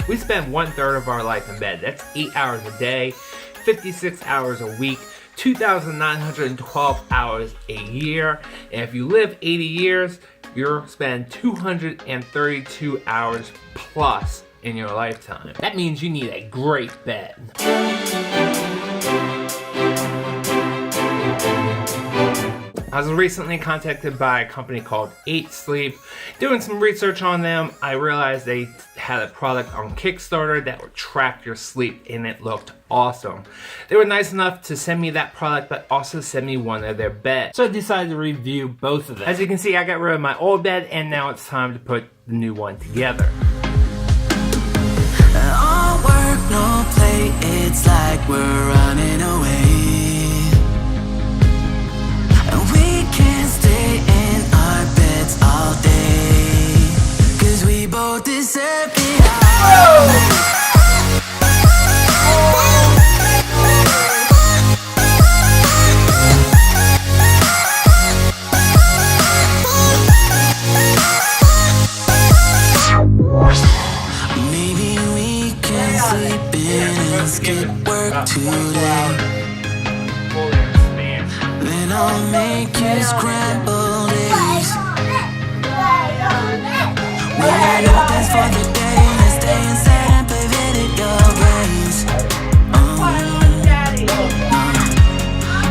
We spend 1/3 of our life in bed. That's 8 hours a day, 56 hours a week, 2,912 hours a year. And if you live 80 years, you'll spend 232 hours plus in your lifetime. That means you need a great bed. I was recently contacted by a company called 8 Sleep. Doing some research on them, I realized they had a product on Kickstarter that would track your sleep, and it looked awesome. They were nice enough to send me that product, but also send me one of their beds. So I decided to review both of them. As you can see, I got rid of my old bed, and now it's time to put the new one together. All work, no play, it's like we're running away. We can't stay in our beds all day, 'cause we both deserve it all. Maybe we can sleep in and skip work today. Then I'll make you scrambled eggs. We had no plans for the day. Let's stay inside and play video games.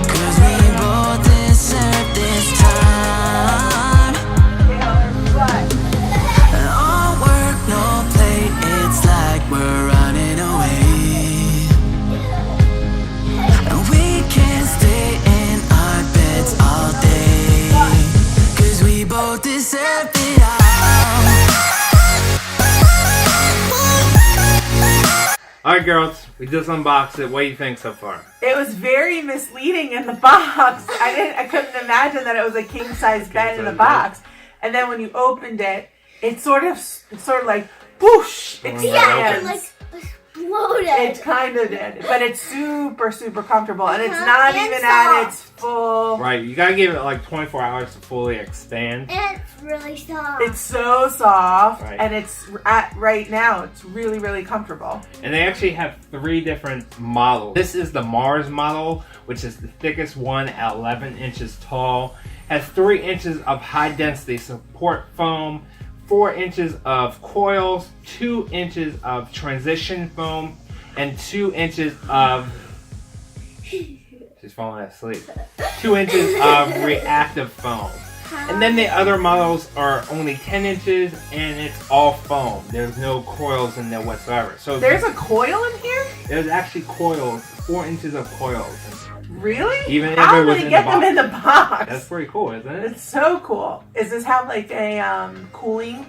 'Cause we both deserve this time. All work, no play. It's like we're running away. We can't stay in our beds all day, 'cause we both deserve it all. Alright girls, we just unboxed it. What do you think so far? It was very misleading in the box. I couldn't imagine that it was a king-size bed in the box. And then when you opened it, it sort of like whoosh expands. Yeah, like exploded. It kind of did, but it's super, super comfortable, and it's not and even soft. at its full. Right, you gotta give it like 24 hours to fully expand. And it's really soft. It's so soft, Right. and it's right now. It's really, really comfortable. And they actually have 3 different models. This is the Mars model, which is the thickest one at 11 inches tall. Has 3 inches of high density support foam, 4 inches of coils, 2 inches of transition foam, and 2 inches of... She's falling asleep. 2 inches of reactive foam. And then the other models are only 10 inches, and it's all foam. There's no coils in there whatsoever. So There's a coil in here? there's actually coils, 4 inches of coils. Really? Even if How it was did they in get the them box. in the box? That's pretty cool, isn't it? It's so cool. Does this have like a cooling?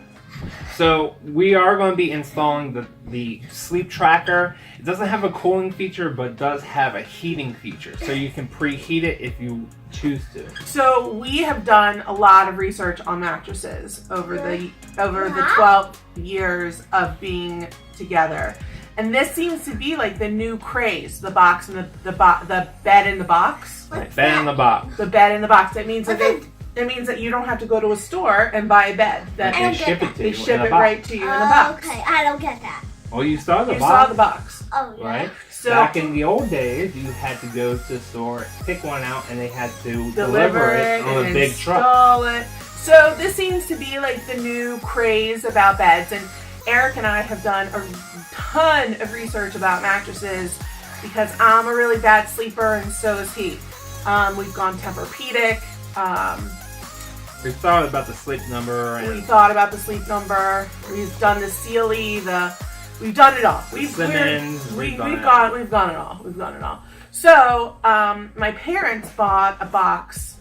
So we are going to be installing the sleep tracker. It doesn't have a cooling feature, but does have a heating feature. So you can preheat it if you choose to. So we have done a lot of research on mattresses over the 12 years of being together. And this seems to be like the new craze, the box and the bed in the box. Right, bed in the box. The bed in the box. It means that it means that you don't have to go to a store and buy a bed. That They ship it to they you ship in a it box. right to you in the box. Okay, I don't get that. Well, you saw the You box. saw the box. Oh, yeah. Right? So Back in the old days, you had to go to the store, pick one out, and they had to deliver it on a and big truck. install it. So this seems to be like the new craze about beds, and Eric and I have done a ton of research about mattresses because I'm a really bad sleeper, and so is he. We've gone Tempur-Pedic. We thought about the sleep number. And We thought about the sleep number. We've done the Sealy. We've done it all. We've gone it all. So my parents bought a box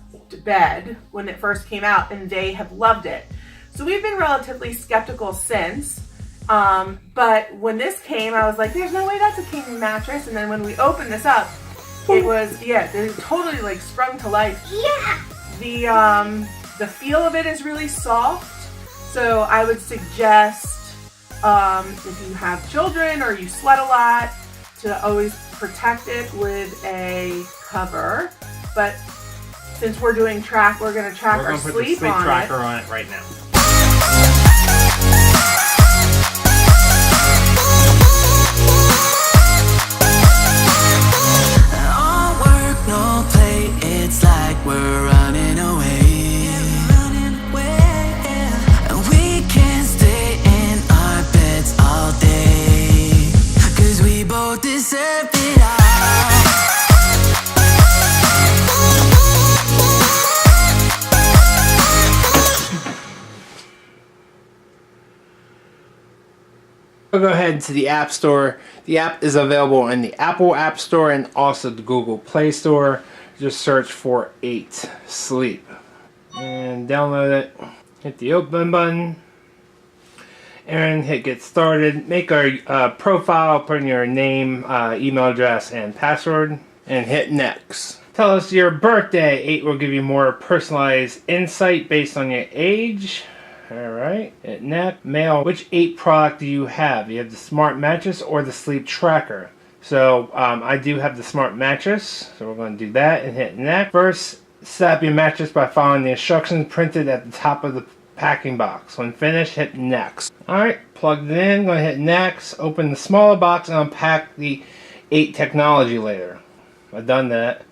bed when it first came out, and they have loved it. So we've been relatively skeptical since. But when this came, I was like, "There's no way that's a king mattress." And then when we opened this up, it was it totally like sprung to life. Yeah. The feel of it is really soft, so I would suggest if you have children or you sweat a lot to always protect it with a cover. But since we're doing we're going to track our sleep. We're going to put the sleep on tracker it. on it right now. We'll go ahead to the App Store. The app is available in the Apple App Store and also the Google Play Store. Just search for 8 Sleep and download it. Hit the open button and hit get started. Make our profile, put in your name, email address, and password, and hit next. Tell us your birthday. 8 will give you more personalized insight based on your age. Alright, hit next. Mail, which 8 product do you have? You have the smart mattress or the sleep tracker? So I do have the smart mattress, so we're going to do that and hit next. First, set up your mattress by following the instructions printed at the top of the packing box. When finished, hit next. Alright, plugged it in, going to hit next. Open the smaller box and unpack the 8 technology later. I've done that.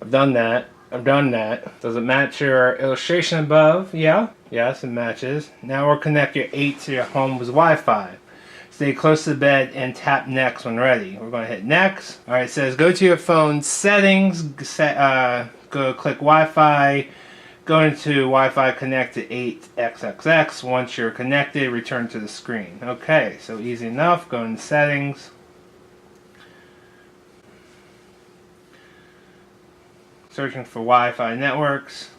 I've done that. I've done that. Does it match your illustration above? Yeah. Yes, it matches. Now we'll connect your 8 to your home's Wi-Fi. Stay close to the bed and tap next when ready. We're going to hit next. Alright, it says go to your phone settings, go click Wi-Fi, go into Wi-Fi, connect to 8XXX. Once you're connected, return to the screen. Okay, so easy enough. Go into settings. Searching for Wi-Fi networks.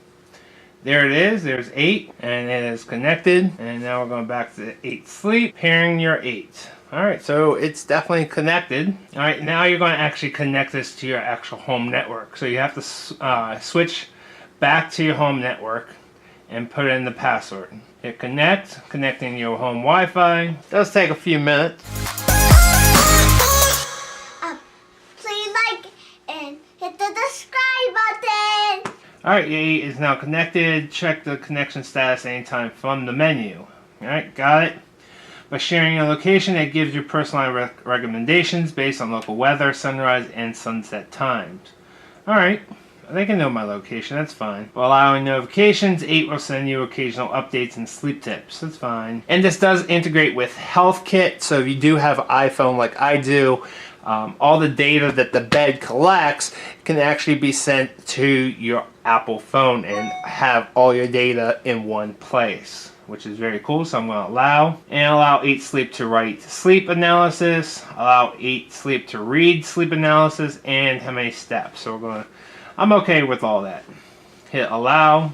There it is. There's 8, and it is connected. And now we're going back to 8 Sleep, pairing your 8. Alright, so it's definitely connected. Alright, now you're going to actually connect this to your actual home network. So you have to switch back to your home network and put in the password. Hit connect, connecting your home Wi-Fi. It does take a few minutes. Please like and hit the subscribe button. Alright, your 8 is now connected. Check the connection status anytime from the menu. Alright, got it. By sharing your location, it gives you personalized recommendations based on local weather, sunrise, and sunset times. Alright, they can know my location, that's fine. While allowing notifications, 8 will send you occasional updates and sleep tips, that's fine. And this does integrate with HealthKit, so if you do have an iPhone like I do, all the data that the bed collects can actually be sent to your Apple phone and have all your data in one place, which is very cool. So I'm going to allow 8 Sleep to write sleep analysis, allow 8 Sleep to read sleep analysis, and how many steps. So I'm okay with all that. Hit allow.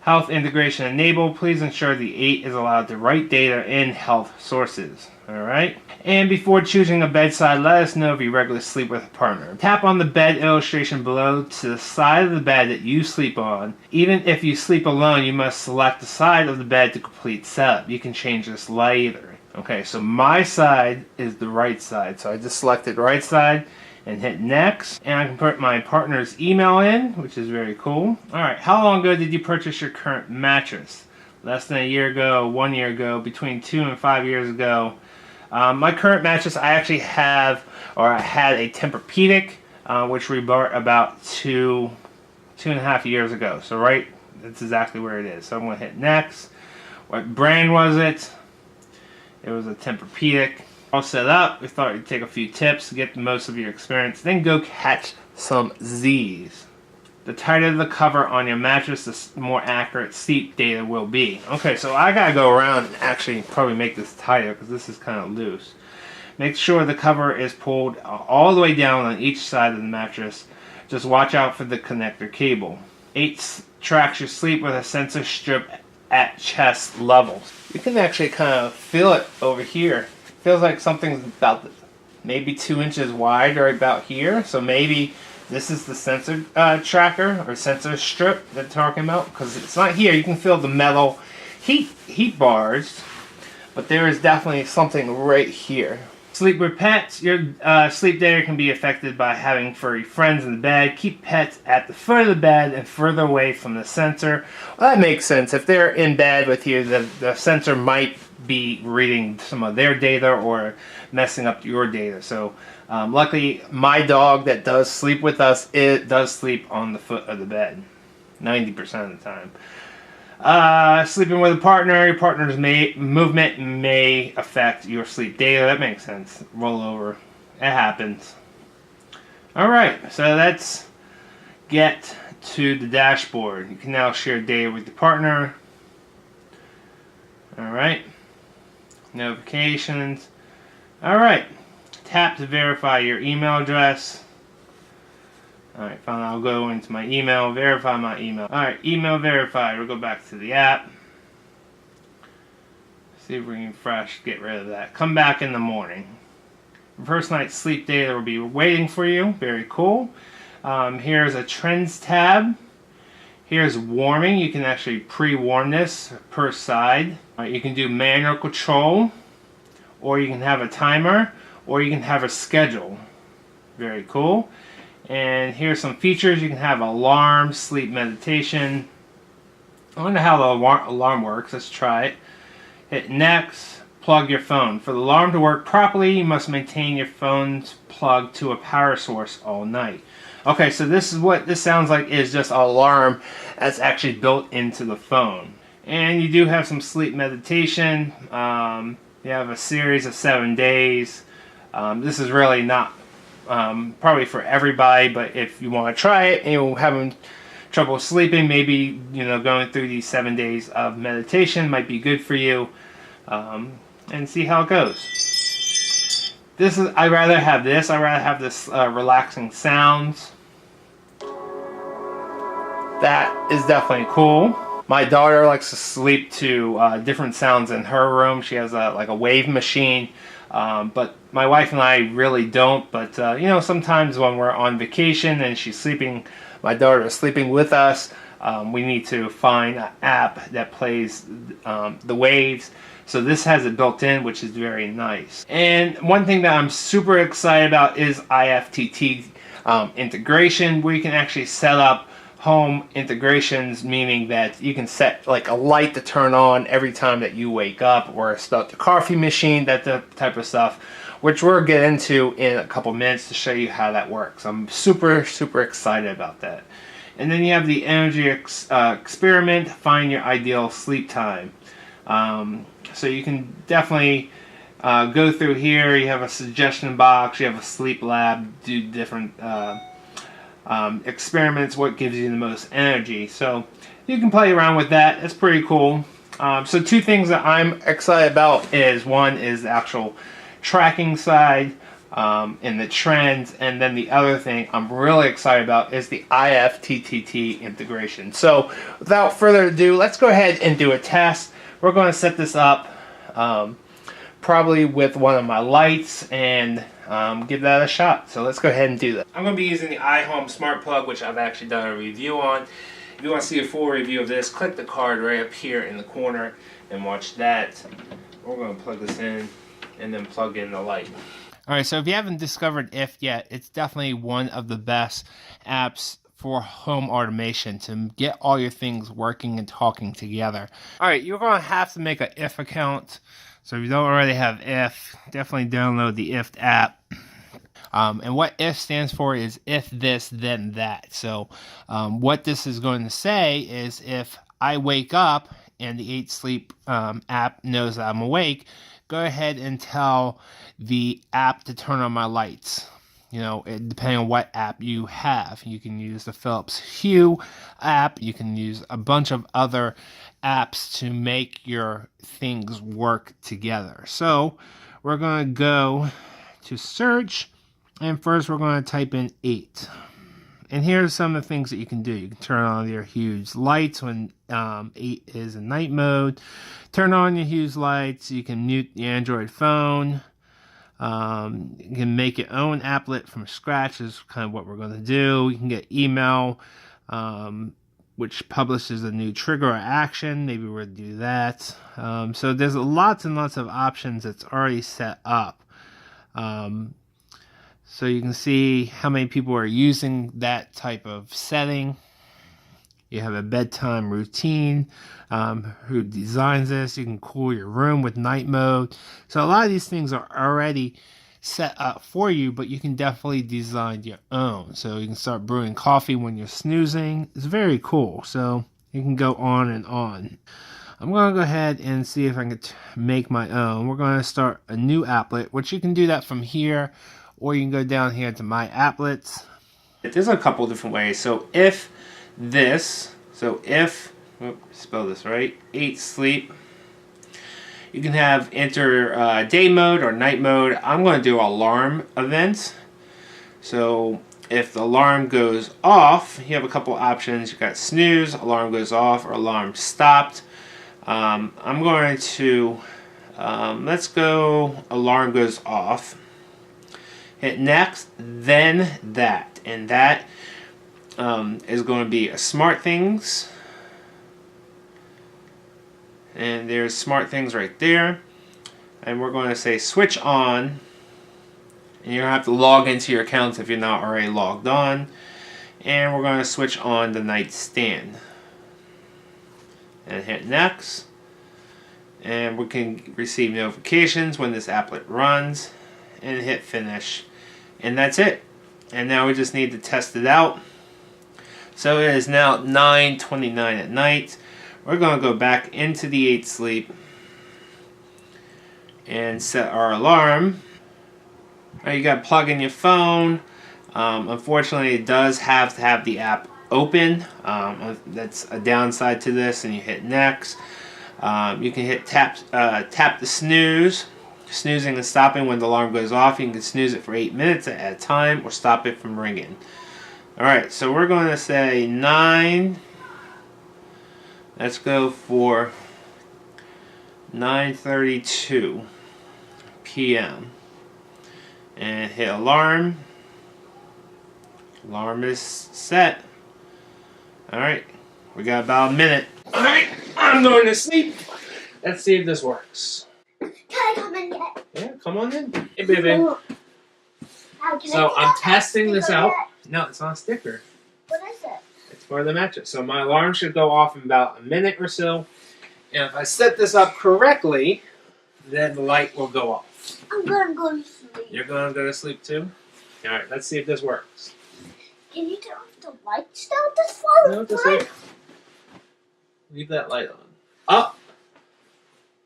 Health integration enabled. Please ensure the 8 is allowed to write data in health sources. Alright? And before choosing a bedside, let us know if you regularly sleep with a partner. Tap on the bed illustration below to the side of the bed that you sleep on. Even if you sleep alone, you must select the side of the bed to complete setup. You can change this later. Okay, so my side is the right side. So I just selected right side and hit next. And I can put my partner's email in, which is very cool. Alright, how long ago did you purchase your current mattress? Less than a year ago, 1 year ago, between 2 and 5 years ago. My current mattress, I actually had a Tempur-Pedic, which we bought about two and a half years ago. So right, that's exactly where it is. So I'm going to hit next. What brand was it? It was a Tempur-Pedic. All set up. We thought we'd take a few tips to get the most of your experience. Then go catch some Z's. The tighter the cover on your mattress, the more accurate sleep data will be. Okay, so I gotta go around and actually probably make this tighter because this is kind of loose. Make sure the cover is pulled all the way down on each side of the mattress. Just watch out for the connector cable. 8 tracks your sleep with a sensor strip at chest level. You can actually kind of feel it over here. Feels like something's about maybe 2 inches wide right about here. So maybe this is the sensor tracker or sensor strip that they're talking about, because it's not here. You can feel the metal heat bars, but there is definitely something right here. Sleep with pets. Your sleep data can be affected by having furry friends in the bed. Keep pets at the foot of the bed and further away from the sensor. Well, that makes sense. If they're in bed with you, the sensor might be reading some of their data or messing up your data. So luckily, my dog that does sleep with us, it does sleep on the foot of the bed 90% of the time. Sleeping with a partner, your partner's movement may affect your sleep data. That makes sense. Roll over. It happens. Alright, so let's get to the dashboard. You can now share data with your partner. Alright. Notifications. Alright, tap to verify your email address. Alright, fine, I'll go into my email, verify my email. Alright, email verified. We'll go back to the app. See if we can refresh, get rid of that. Come back in the morning. Your first night's sleep data will be waiting for you. Very cool. Here's a trends tab. Here's warming. You can actually pre-warm this per side. You can do manual control, or you can have a timer, or you can have a schedule. Very cool. And here's some features. You can have alarm, sleep meditation. I wonder how the alarm works. Let's try it. Hit next. Plug your phone. For the alarm to work properly, you must maintain your phone's plugged to a power source all night. Okay, so this is what this sounds like, is just an alarm that's actually built into the phone. And you do have some sleep meditation. You have a series of 7 days. This is really not probably for everybody, but if you want to try it and you're having trouble sleeping, maybe going through these 7 days of meditation might be good for you. And see how it goes. I'd rather have this. I'd rather have this relaxing sounds. That is definitely cool. My daughter likes to sleep to different sounds in her room. She has like a wave machine. But my wife and I really don't. But sometimes when we're on vacation and she's sleeping, my daughter is sleeping with us, we need to find an app that plays the waves. So this has it built in, which is very nice. And one thing that I'm super excited about is IFTTT integration, where you can actually set up home integrations, meaning that you can set like a light to turn on every time that you wake up, or start the coffee machine, that type of stuff, which we'll get into in a couple minutes to show you how that works. I'm super excited about that. And then you have the energy experiment, find your ideal sleep time. So you can definitely go through here. You have a suggestion box, you have a sleep lab, do different experiments, what gives you the most energy. So you can play around with that. It's pretty cool. So two things that I'm excited about is, one is the actual tracking side and the trends, and then the other thing I'm really excited about is the IFTTT integration. So without further ado, let's go ahead and do a test. We're going to set this up probably with one of my lights and give that a shot. So let's go ahead and do that. I'm going to be using the iHome Smart Plug, which I've actually done a review on. If you want to see a full review of this, click the card right up here in the corner and watch that. We're going to plug this in and then plug in the light. Alright, so if you haven't discovered IFT yet, it's definitely one of the best apps for home automation to get all your things working and talking together. Alright, you're going to have to make an IFT account. So if you don't already have IFT, definitely download the IFT app. And what IFT stands for is if this, then that. So what this is going to say is, if I wake up and the 8 Sleep app knows that I'm awake, go ahead and tell the app to turn on my lights. Depending on what app you have. You can use the Philips Hue app. You can use a bunch of other apps to make your things work together. So we're going to go to search, and first we're going to type in 8. And here's some of the things that you can do. You can turn on your Hue's lights when 8 is in night mode. Turn on your Hue's lights. You can mute the Android phone. You can make your own applet from scratch, is kind of what we're going to do. You can get email, which publishes a new trigger or action. Maybe we're going to do that. So there's lots and lots of options that's already set up. So you can see how many people are using that type of setting. You have a bedtime routine. Who designs this? You can cool your room with night mode. So a lot of these things are already set up for you, but you can definitely design your own. So you can start brewing coffee when you're snoozing. It's very cool. So you can go on and on. I'm going to go ahead and see if I can make my own. We're going to start a new applet, which you can do that from here, or you can go down here to my applets. There's a couple different ways. So if spell this right, 8 Sleep, You can have enter day mode or night mode. I'm going to do alarm events. So if the alarm goes off, you have a couple options. You've got snooze, alarm goes off, or alarm stopped. I'm going to, let's go alarm goes off. Hit next, then that. And that is going to be a smart things. And there's smart things right there. And we're going to say switch on. And you're going to have to log into your accounts if you're not already logged on. And we're going to switch on the nightstand. And hit next. And we can receive notifications when this applet runs. And hit finish. And that's it. And now we just need to test it out. So it is now 9:29 at night. We're going to go back into the 8 Sleep and set our alarm. Now you got to plug in your phone. Unfortunately, it does have to have the app open. That's a downside to this. And you hit next. You can hit tap the snooze. Snoozing and stopping when the alarm goes off. You can snooze it for 8 minutes at a time or stop it from ringing. Alright, so we're going to say 9. Let's go for 9:32 p.m. And hit alarm. Alarm is set. Alright, we got about a minute. Alright, I'm going to sleep. Let's see if this works. Can I come in yet? Yeah, come on in. Hey, baby. So I'm testing this out. No, it's not a sticker. What is it? It's for the mattress. So my alarm should go off in about a minute or so. And if I set this up correctly, then the light will go off. I'm gonna go to sleep. You're going to go to sleep too? Alright, let's see if this works. Can you turn off the lights still this far? No, just leave that light on. Oh!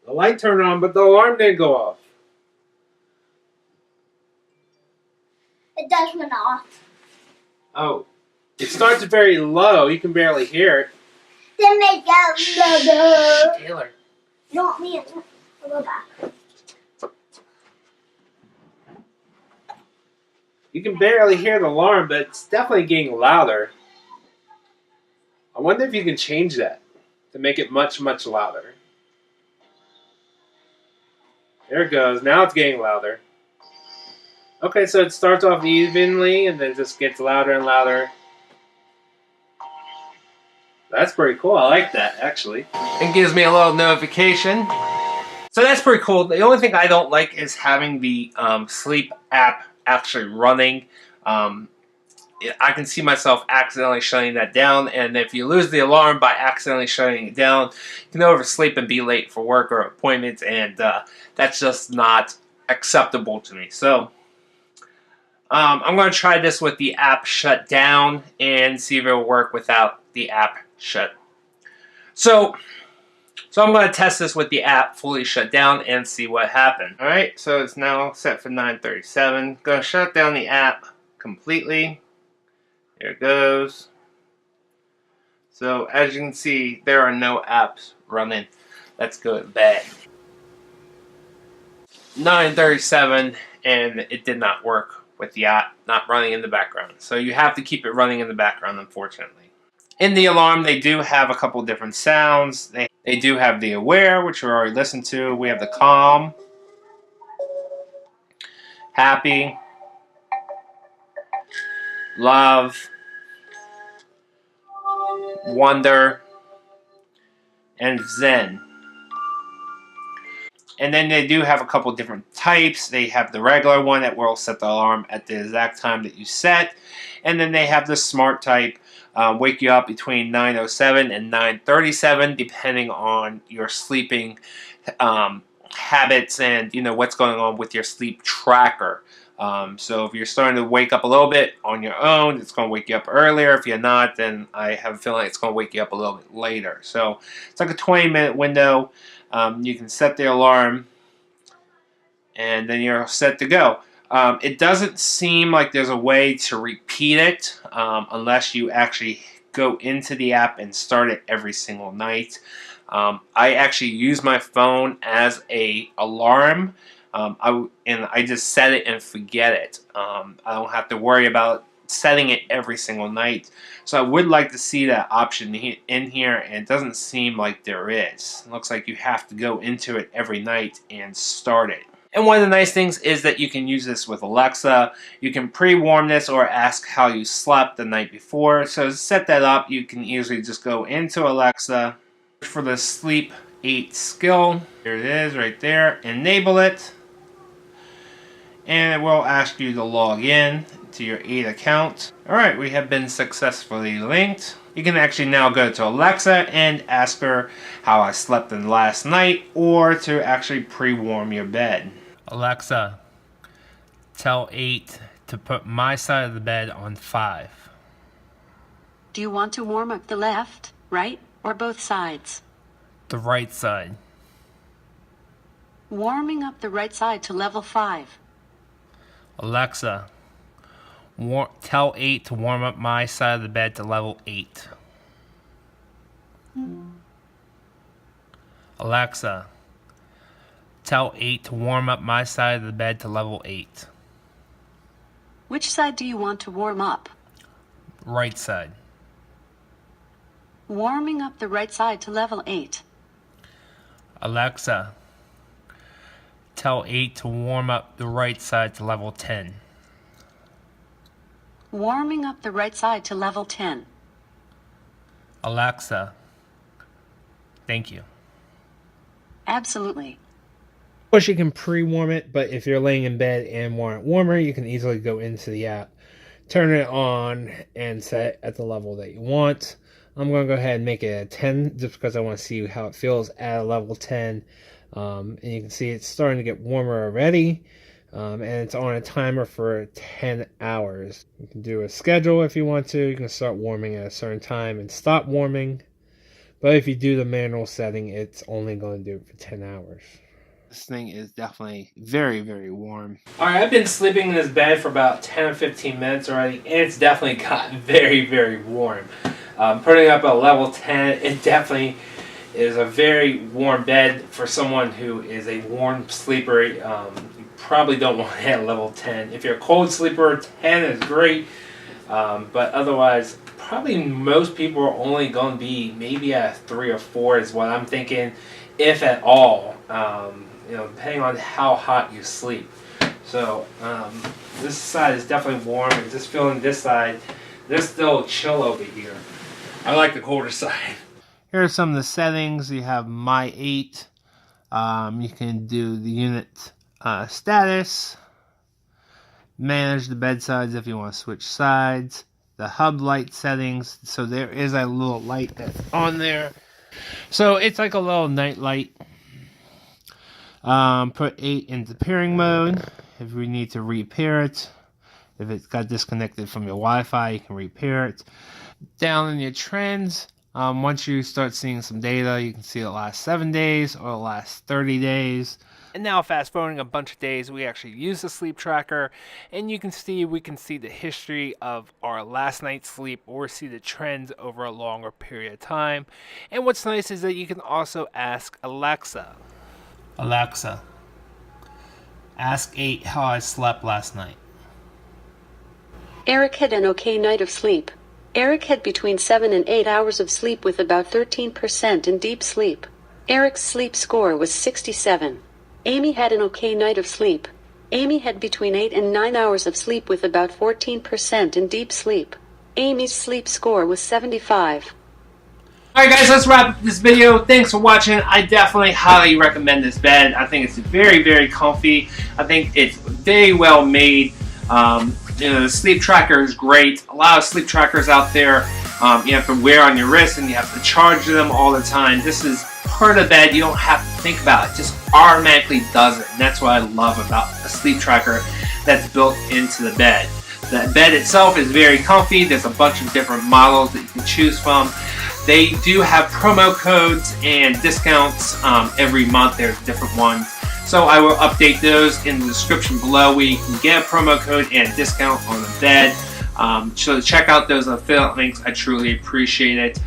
The light turned on, but the alarm didn't go off. It does went off. Oh. It starts very low. You can barely hear it. Then make out. Taylor. You don't want me to go back. You can barely hear the alarm, but it's definitely getting louder. I wonder if you can change that to make it much, much louder. There it goes. Now it's getting louder. Okay, so it starts off evenly and then just gets louder and louder. That's pretty cool. I like that, actually. It gives me a little notification. So that's pretty cool. The only thing I don't like is having the sleep app actually running. I can see myself accidentally shutting that down, and if you lose the alarm by accidentally shutting it down, you can oversleep and be late for work or appointments, and that's just not acceptable to me. So I'm going to try this with the app shut down and see if it will work without the app shut. So I'm going to test this with the app fully shut down and see what happens. Alright, so it's now set for 9:37. Going to shut down the app completely. There it goes. So as you can see, there are no apps running. Let's go to bed. 9:37, and it did not work with the app not running in the background. So you have to keep it running in the background, unfortunately. In the alarm, they do have a couple different sounds. They do have the aware, which we already listened to. We have the calm, happy, love, wonder, and zen. And then they do have a couple different types. They have the regular one that will set the alarm at the exact time that you set. And then they have the smart type, wake you up between 9:07 and 9:37, depending on your sleeping habits and what's going on with your sleep tracker. So if you're starting to wake up a little bit on your own, it's going to wake you up earlier. If you're not, then I have a feeling it's going to wake you up a little bit later. So it's like a 20-minute window. You can set the alarm, and then you're set to go. It doesn't seem like there's a way to repeat it unless you actually go into the app and start it every single night. I actually use my phone as a alarm. I just set it and forget it. I don't have to worry about setting it every single night. So I would like to see that option in here, and it doesn't seem like there is. It looks like you have to go into it every night and start it. And one of the nice things is that you can use this with Alexa. You can pre-warm this or ask how you slept the night before. So to set that up, you can easily just go into Alexa for the Sleep 8 skill. Here it is right there. Enable it. And it will ask you to log in to your 8 account. Alright, we have been successfully linked. You can actually now go to Alexa and ask her how I slept in last night, or to actually pre-warm your bed. Alexa, tell 8 to put my side of the bed on 5. Do you want to warm up the left, right, or both sides? The right side. Warming up the right side to level 5. Alexa, tell 8 to warm up my side of the bed to level 8. Alexa, tell 8 to warm up my side of the bed to level 8. Which side do you want to warm up? Right side. Warming up the right side to level 8. Alexa, tell 8 to warm up the right side to level 10. Warming up the right side to level 10. Alexa, thank you. Absolutely. Of course, you can pre-warm it, but if you're laying in bed and want it warmer, you can easily go into the app, turn it on, and set it at the level that you want. I'm going to go ahead and make it a 10 just because I want to see how it feels at a level 10. And you can see it's starting to get warmer already. And it's on a timer for 10 hours. You can do a schedule if you want to. You can start warming at a certain time and stop warming. But if you do the manual setting, it's only going to do it for 10 hours. This thing is definitely very, very warm. Alright, I've been sleeping in this bed for about 10 or 15 minutes already, and it's definitely gotten very, very warm. Putting up a level 10, it definitely is a very warm bed for someone who is a warm sleeper. You probably don't want to hit level 10. If you're a cold sleeper, 10 is great. But otherwise, probably most people are only going to be maybe at 3 or 4 is what I'm thinking, if at all. Depending on how hot you sleep. So this side is definitely warm, and just feeling this side, there's still chill over here. I like the colder side. Here are some of the settings. You have My 8. You can do the unit status. Manage the bed sides if you want to switch sides. The hub light settings. So there is a little light that's on there. So it's like a little night light. Put 8 into pairing mode if we need to repair it. If it's got disconnected from your Wi-Fi, you can repair it. Down in your trends, once you start seeing some data, you can see the last 7 days or the last 30 days. And now fast forwarding a bunch of days, we actually use the sleep tracker, and we can see the history of our last night's sleep, or see the trends over a longer period of time. And what's nice is that you can also ask Alexa. Alexa, ask 8 how I slept last night. Eric had an okay night of sleep. Eric had between 7 and 8 hours of sleep with about 13% in deep sleep. Eric's sleep score was 67. Amy had an okay night of sleep. Amy had between 8 and 9 hours of sleep with about 14% in deep sleep. Amy's sleep score was 75. Alright guys, let's wrap up this video. Thanks for watching. I definitely highly recommend this bed. I think it's very, very comfy. I think it's very well made. The sleep tracker is great. A lot of sleep trackers out there you have to wear on your wrist, and you have to charge them all the time. This is part of the bed. You don't have to think about it. It just automatically does it. And that's what I love about a sleep tracker that's built into the bed. The bed itself is very comfy. There's a bunch of different models that you can choose from. They do have promo codes and discounts every month. There's different ones. So I will update those in the description below, where you can get a promo code and discount on the bed. So check out those affiliate links. I truly appreciate it.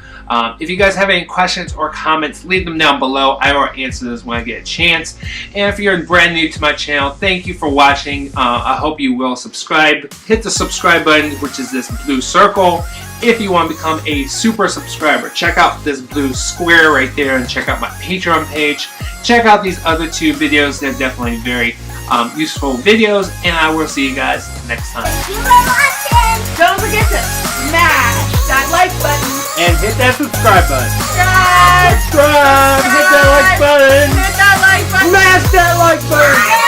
If you guys have any questions or comments, leave them down below. I will answer those when I get a chance. And if you're brand new to my channel, thank you for watching. I hope you will subscribe. Hit the subscribe button, which is this blue circle, if you want to become a super subscriber. Check out this blue square right there and check out my Patreon page. Check out these other 2 videos. They're definitely very useful videos, and I will see you guys next time. Thank you for watching. Don't forget to smash that like button. And hit that subscribe button. Subscribe. Subscribe! Hit that like button! Hit that like button. Smash that like button!